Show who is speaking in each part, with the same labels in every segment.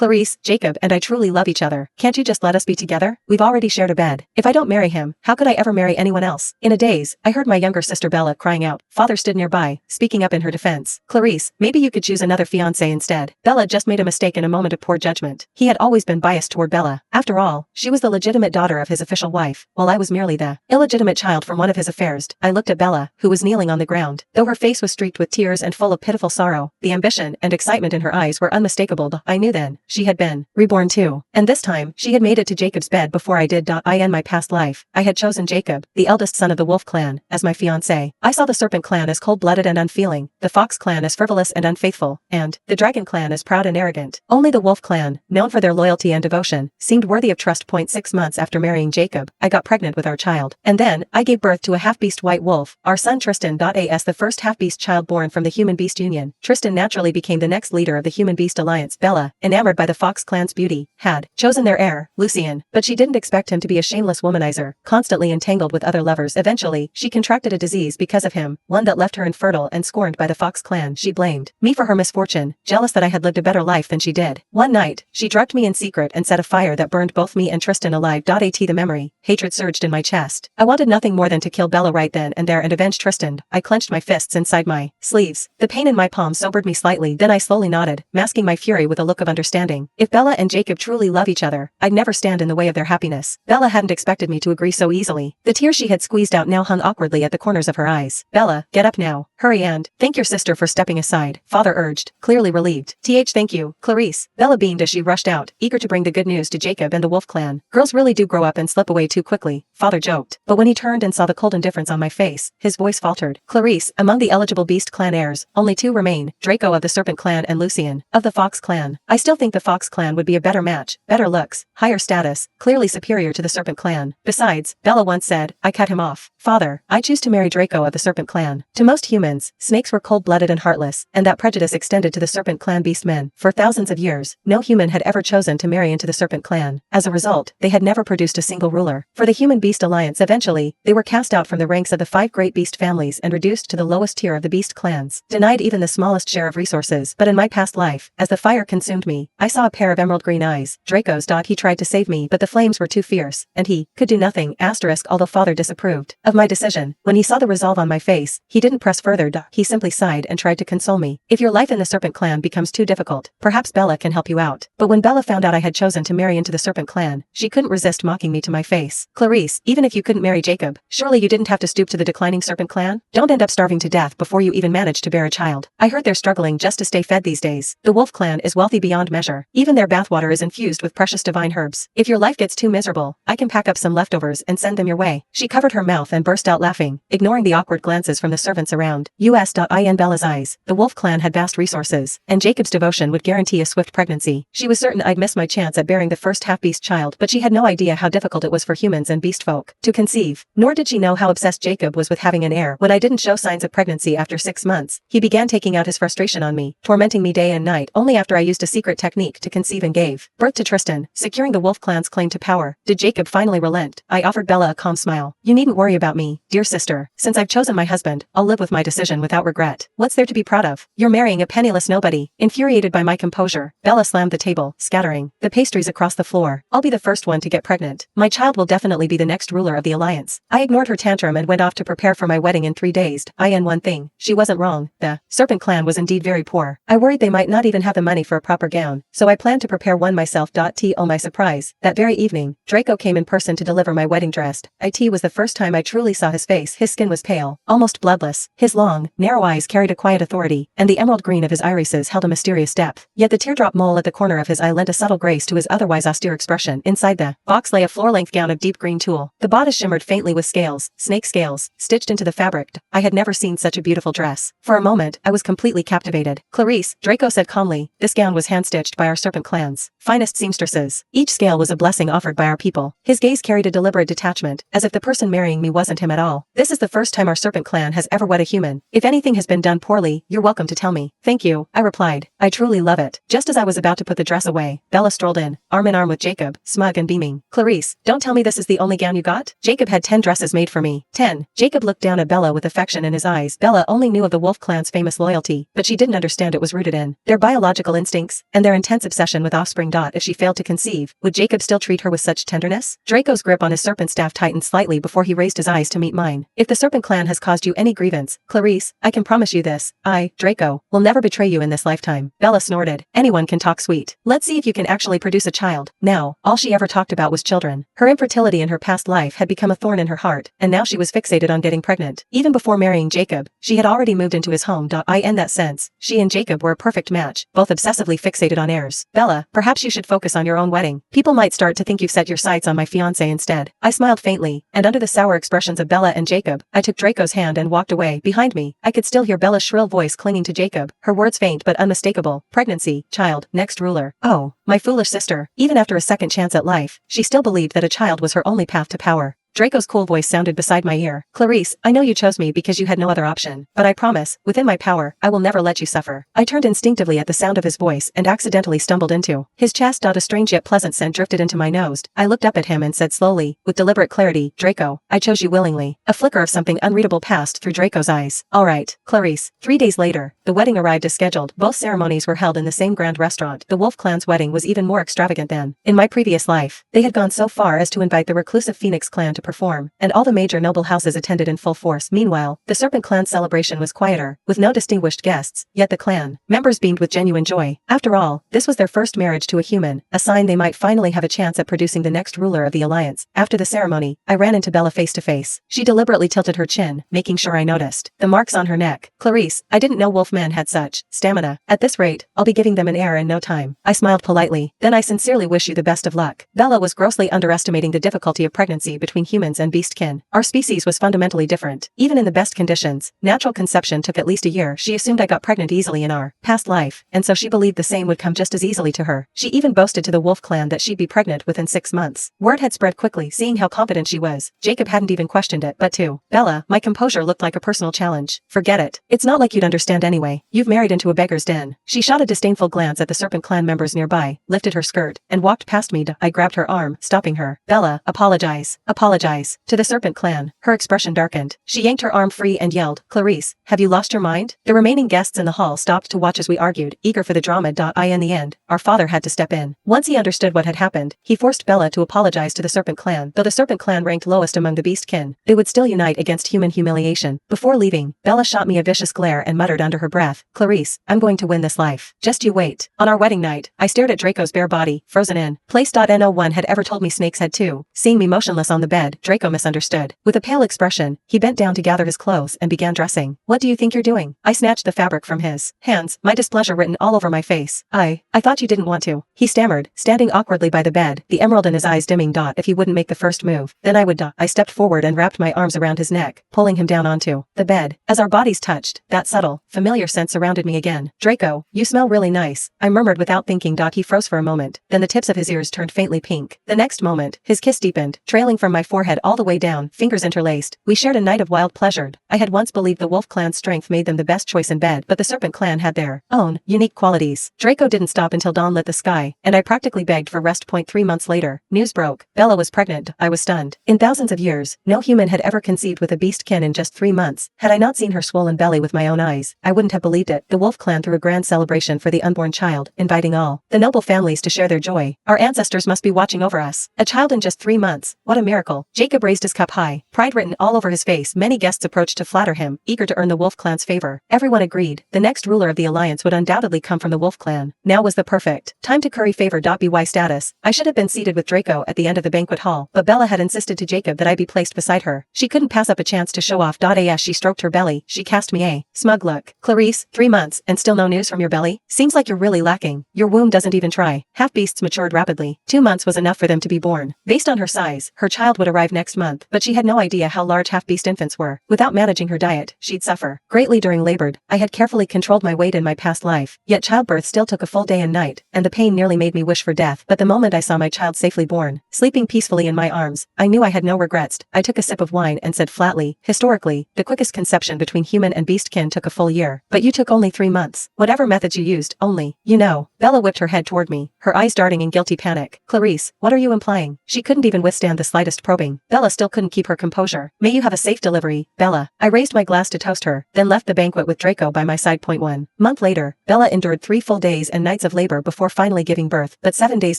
Speaker 1: Clarice, Jacob and I truly love each other. Can't you just let us be together? We've already shared a bed. If I don't marry him, how could I ever marry anyone else? In a daze, I heard my younger sister Bella crying out. Father stood nearby, speaking up in her defense. Clarice, maybe you could choose another fiancé instead. Bella just made a mistake in a moment of poor judgment. He had always been biased toward Bella. After all, she was the legitimate daughter of his official wife, while I was merely the illegitimate child from one of his affairs. I looked at Bella, who was kneeling on the ground. Though her face was streaked with tears and full of pitiful sorrow, the ambition and excitement in her eyes were unmistakable. I knew then, she had been reborn too. And this time, she had made it to Jacob's bed before I did. In my past life, I had chosen Jacob, the eldest son of the Wolf clan, as my fiancé. I saw the Serpent clan as cold-blooded and unfeeling, the Fox clan as frivolous and unfaithful, and the Dragon clan as proud and arrogant. Only the Wolf clan, known for their loyalty and devotion, seemed worthy of trust. 6 months after marrying Jacob, I got pregnant with our child. And then, I gave birth to a half-beast white wolf, our son Tristan. As the first half-beast child born from the human-beast union, Tristan naturally became the next leader of the human-beast alliance. Bella, enamored by the Fox clan's beauty, had chosen their heir, Lucien, but she didn't expect him to be a shameless womanizer, constantly entangled with other lovers. Eventually, she contracted a disease because of him, one that left her infertile and scorned by the Fox clan. She blamed me for her misfortune, jealous that I had lived a better life than she did. One night, she drugged me in secret and set a fire that burned both me and Tristan alive. The memory, hatred surged in my chest. I wanted nothing more than to kill Bella right then and there and avenge Tristan. I clenched my fists inside my sleeves. The pain in my palm sobered me slightly. Then I slowly nodded, masking my fury with a look of understanding. If Bella and Jacob truly love each other, I'd never stand in the way of their happiness. Bella hadn't expected me to agree so easily. The tears she had squeezed out now hung awkwardly at the corners of her eyes. Bella, get up now. Hurry and thank your sister for stepping aside, Father urged, clearly relieved. Thank you, Clarice. Bella beamed as she rushed out, eager to bring the good news to Jacob and the Wolf clan. Girls really do grow up and slip away too quickly, Father joked. But when he turned and saw the cold indifference on my face, his voice faltered. Clarice, among the eligible Beast clan heirs, only 2 remain, Draco of the Serpent clan and Lucien of the Fox clan. I still think the Fox clan would be a better match, better looks, higher status, clearly superior to the Serpent clan. Besides, Bella once said, I cut him off. Father, I choose to marry Draco of the Serpent clan. To most humans, snakes were cold-blooded and heartless, and that prejudice extended to the Serpent clan beast men. For thousands of years, no human had ever chosen to marry into the Serpent clan. As a result, they had never produced a single ruler. For the human-beast alliance, eventually, they were cast out from the ranks of the 5 great beast families and reduced to the lowest tier of the beast clans, denied even the smallest share of resources. But in my past life, as the fire consumed me, I saw a pair of emerald green eyes. Draco's. He tried to save me, but the flames were too fierce, and he could do nothing. Although Father disapproved of my decision, when he saw the resolve on my face, he didn't press further. He simply sighed and tried to console me. If your life in the Serpent clan becomes too difficult, perhaps Bella can help you out. But when Bella found out I had chosen to marry into the Serpent clan, she couldn't resist mocking me to my face. Clarice, even if you couldn't marry Jacob, surely you didn't have to stoop to the declining Serpent clan? Don't end up starving to death before you even manage to bear a child. I heard they're struggling just to stay fed these days. The Wolf clan is wealthy beyond measure. Even their bathwater is infused with precious divine herbs. If your life gets too miserable, I can pack up some leftovers and send them your way. She covered her mouth and burst out laughing, ignoring the awkward glances from the servants around. In Bella's eyes, the Wolf clan had vast resources, and Jacob's devotion would guarantee a swift pregnancy. She was certain I'd miss my chance at bearing the first half-beast child, but she had no idea how difficult it was for humans and beast folk to conceive. Nor did she know how obsessed Jacob was with having an heir. When I didn't show signs of pregnancy after 6 months, he began taking out his frustration on me, tormenting me day and night. Only after I used a secret technique to conceive and gave birth to Tristan, securing the Wolf clan's claim to power, did Jacob finally relent. I offered Bella a calm smile. You needn't worry about me, dear sister. Since I've chosen my husband, I'll live with my decision without regret. What's there to be proud of? You're marrying a penniless nobody. Infuriated by my composure, Bella slammed the table, scattering the pastries across the floor. I'll be the first one to get pregnant. My child will definitely be the next ruler of the alliance. I ignored her tantrum and went off to prepare for my wedding in 3 days. One thing, she wasn't wrong. The Serpent clan was indeed very poor. I worried they might not even have the money for a proper gown, so I planned to prepare one myself. To my surprise, that very evening, Draco came in person to deliver my wedding dress. It was the first time I truly saw his face. His skin was pale, almost bloodless. His long, narrow eyes carried a quiet authority, and the emerald green of his irises held a mysterious depth. Yet the teardrop mole at the corner of his eye lent a subtle grace to his otherwise austere expression. Inside the box lay a floor-length gown of deep green tulle. The bodice shimmered faintly with scales, snake scales, stitched into the fabric. I had never seen such a beautiful dress. For a moment, I was completely captivated. Clarice, Draco said calmly, this gown was hand-stitched by our Serpent clan's finest seamstresses. Each scale was a blessing offered by our people. His gaze carried a deliberate detachment, as if the person marrying me wasn't him at all. This is the first time our Serpent clan has ever wed a human. human. If anything has been done poorly, you're welcome to tell me. Thank you, I replied. I truly love it. Just as I was about to put the dress away, Bella strolled in, arm in arm with Jacob, smug and beaming. Clarice, don't tell me this is the only gown you got? Jacob had 10 dresses made for me. 10. Jacob looked down at Bella with affection in his eyes. Bella only knew of the Wolf clan's famous loyalty, but she didn't understand it was rooted in their biological instincts and their intense obsession with offspring. If she failed to conceive, would Jacob still treat her with such tenderness? Draco's grip on his serpent staff tightened slightly before he raised his eyes to meet mine. If the serpent clan has caused you any grievance, Clarice, I can promise you this, I, Draco, will never betray you in this lifetime. Bella snorted. Anyone can talk sweet. Let's see if you can actually produce a child. Now, all she ever talked about was children. Her infertility in her past life had become a thorn in her heart, and now she was fixated on getting pregnant. Even before marrying Jacob, she had already moved into his home. In that sense, she and Jacob were a perfect match, both obsessively fixated on heirs. Bella, perhaps you should focus on your own wedding. People might start to think you've set your sights on my fiancé instead. I smiled faintly, and under the sour expressions of Bella and Jacob, I took Draco's hand and walked away. Behind me, I could still hear Bella's shrill voice clinging to Jacob, her words faint but unmistakable. Pregnancy, child, next ruler. Oh, my foolish sister. Even after a second chance at life, she still believed that a child was her only path to power. Draco's cool voice sounded beside my ear. Clarice, I know you chose me because you had no other option, but I promise, within my power, I will never let you suffer. I turned instinctively at the sound of his voice and accidentally stumbled into his chest. A strange yet pleasant scent drifted into my nose. I looked up at him and said slowly, with deliberate clarity, Draco, I chose you willingly. A flicker of something unreadable passed through Draco's eyes. All right, Clarice. 3 days later, the wedding arrived as scheduled. Both ceremonies were held in the same grand restaurant. The Wolf clan's wedding was even more extravagant than in my previous life. They had gone so far as to invite the reclusive Phoenix clan to perform, and all the major noble houses attended in full force. Meanwhile, the Serpent clan's celebration was quieter, with no distinguished guests, yet the clan members beamed with genuine joy. After all, this was their first marriage to a human, a sign they might finally have a chance at producing the next ruler of the alliance. After the ceremony, I ran into Bella face to face. She deliberately tilted her chin, making sure I noticed the marks on her neck. Clarice, I didn't know wolfmen had such stamina. At this rate, I'll be giving them an heir in no time. I smiled politely. Then I sincerely wish you the best of luck. Bella was grossly underestimating the difficulty of pregnancy between humans and beastkin. Our species was fundamentally different. Even in the best conditions, natural conception took at least a year. She assumed I got pregnant easily in our past life, and so she believed the same would come just as easily to her. She even boasted to the Wolf clan that she'd be pregnant within 6 months. Word had spread quickly, seeing how confident she was. Jacob hadn't even questioned it, but to Bella, my composure looked like a personal challenge. Forget it. It's not like you'd understand anyway. You've married into a beggar's den. She shot a disdainful glance at the Serpent clan members nearby, lifted her skirt, and walked past me. I grabbed her arm, stopping her. Bella, apologize. Apologize. To the Serpent clan. Her expression darkened. She yanked her arm free and yelled, Clarice, have you lost your mind? The remaining guests in the hall stopped to watch as we argued, eager for the drama. In the end, our father had to step in. Once he understood what had happened, he forced Bella to apologize to the Serpent clan. Though the Serpent clan ranked lowest among the beastkin, they would still unite against human humiliation. Before leaving, Bella shot me a vicious glare and muttered under her breath, Clarice, I'm going to win this life. Just you wait. On our wedding night, I stared at Draco's bare body, frozen in place. No one had ever told me snakes had too. Seeing me motionless on the bed, Draco misunderstood. With a pale expression, he bent down to gather his clothes and began dressing. What do you think you're doing? I snatched the fabric from his hands, my displeasure written all over my face. I thought you didn't want to. He stammered, standing awkwardly by the bed, the emerald in his eyes dimming. If he wouldn't make the first move, then I would. I stepped forward and wrapped my arms around his neck, pulling him down onto the bed. As our bodies touched, that subtle, familiar scent surrounded me again. Draco, you smell really nice, I murmured without thinking. He froze for a moment, then the tips of his ears turned faintly pink. The next moment, his kiss deepened, trailing from my forehead all the way down, fingers interlaced. We shared a night of wild pleasure. I had once believed the Wolf clan's strength made them the best choice in bed, but the Serpent clan had their own unique qualities. Draco didn't stop until dawn lit the sky, and I practically begged for rest. 3 months later, news broke. Bella was pregnant. I was stunned. In thousands of years, no human had ever conceived with a beastkin in just 3 months. Had I not seen her swollen belly with my own eyes, I wouldn't have believed it. The Wolf clan threw a grand celebration for the unborn child, inviting all the noble families to share their joy. Our ancestors must be watching over us. A child in just 3 months. What a miracle. Jacob raised his cup high, pride written all over his face. Many guests approached to flatter him, eager to earn the Wolf clan's favor. Everyone agreed. The next ruler of the alliance would undoubtedly come from the Wolf clan. Now was the perfect time to curry favor. By status, I should have been seated with Draco at the end of the banquet hall, but Bella had insisted to Jacob that I be placed beside her. She couldn't pass up a chance to show off. As she stroked her belly, she cast me a smug look. Clarice, 3 months, and still no news from your belly? Seems like you're really lacking. Your womb doesn't even try. Half beasts matured rapidly. 2 months was enough for them to be born. Based on her size, her child would arrive arrive next month, but she had no idea how large half-beast infants were. Without managing her diet, she'd suffer greatly during labor. I had carefully controlled my weight in my past life, yet childbirth still took a full day and night, and the pain nearly made me wish for death. But the moment I saw my child safely born, sleeping peacefully in my arms, I knew I had no regrets. I took a sip of wine and said flatly, historically, the quickest conception between human and beastkin took a full year, but you took only 3 months. Whatever methods you used, only, you know. Bella whipped her head toward me, her eyes darting in guilty panic. Clarice, what are you implying? She couldn't even withstand the slightest probing. Bella still couldn't keep her composure. May you have a safe delivery, Bella. I raised my glass to toast her, then left the banquet with Draco by my side. 1 month later, Bella endured 3 full days and nights of labor before finally giving birth, but 7 days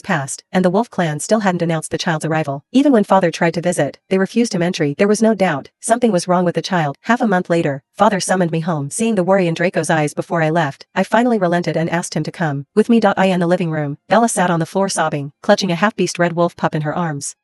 Speaker 1: passed, and the Wolf clan still hadn't announced the child's arrival. Even when Father tried to visit, they refused him entry. There was no doubt, something was wrong with the child. Half a month later, Father summoned me home. Seeing the worry in Draco's eyes before I left, I finally relented and asked him to come with me. In the living room, Bella sat on the floor sobbing, clutching a half-beast red wolf pup in her arms.